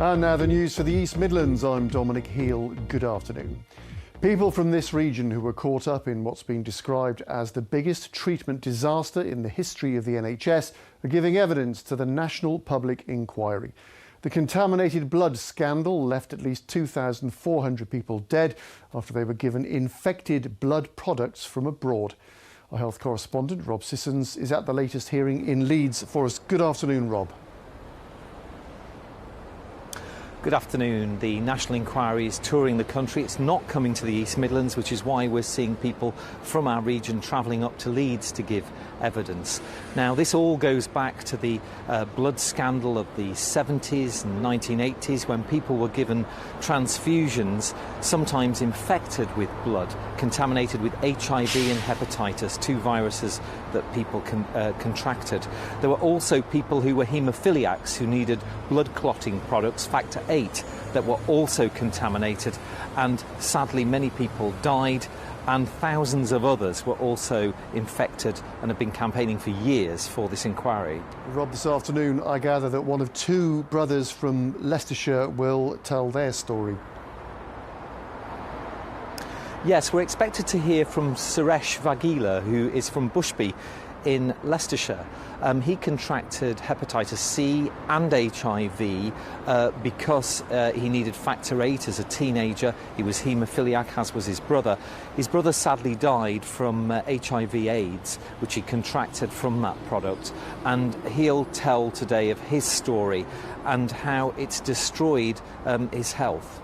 And now the news for the East Midlands. I'm Dominic Heel. Good afternoon. People from this region who were caught up in what's been described as the biggest treatment disaster in the history of the NHS are giving evidence to the National Public Inquiry. The contaminated blood scandal left at least 2,400 people dead after they were given infected blood products from abroad. Our health correspondent, Rob Sissons, is at the latest hearing in Leeds for us. Good afternoon, Rob. Good afternoon. The National Inquiry is touring the country. It's not coming to the East Midlands, which is why we're seeing people from our region travelling up to Leeds to give evidence. Now, this all goes back to the blood scandal of the 70s and 1980s, when people were given transfusions, sometimes infected with blood, contaminated with HIV and hepatitis, two viruses that people contracted. There were also people who were haemophiliacs who needed blood clotting products, factor 8, that were also contaminated, and sadly many people died and thousands of others were also infected and have been campaigning for years for this inquiry. Rob, this afternoon I gather that one of two brothers from Leicestershire will tell their story. Yes, we're expected to hear from Suresh Vaghela, who is from Bushby in Leicestershire. He contracted hepatitis C and HIV because he needed factor 8 as a teenager. He was haemophiliac, as was his brother. His brother sadly died from HIV AIDS, which he contracted from that product. And he'll tell today of his story and how it's destroyed his health.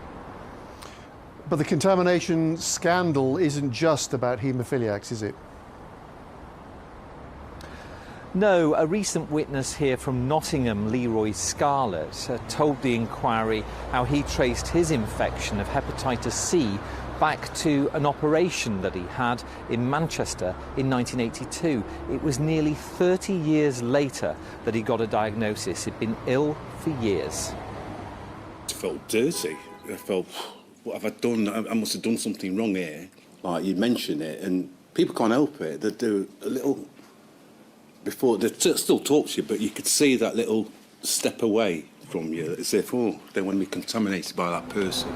But the contamination scandal isn't just about haemophiliacs, is it? No, a recent witness here from Nottingham, Leroy, Scarlett, told the inquiry how he traced his infection of hepatitis C back to an operation that he had in Manchester in 1982. It was nearly 30 years later that he got a diagnosis. He'd been ill for years. I felt dirty. I felt, what have I done? I must have done something wrong here. Like, you mention it, and people can't help it. They do a little... Before, they still talk to you, but you could see that little step away from you, as if, oh, they want to be contaminated by that person.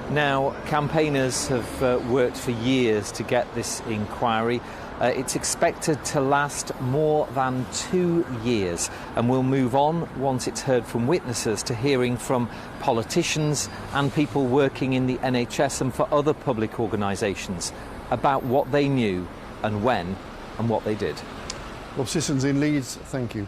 Now, campaigners have worked for years to get this inquiry. It's expected to last more than 2 years, and we'll move on, once it's heard from witnesses, to hearing from politicians and people working in the NHS and for other public organisations about what they knew and when and what they did. Rob Sissons in Leeds, thank you.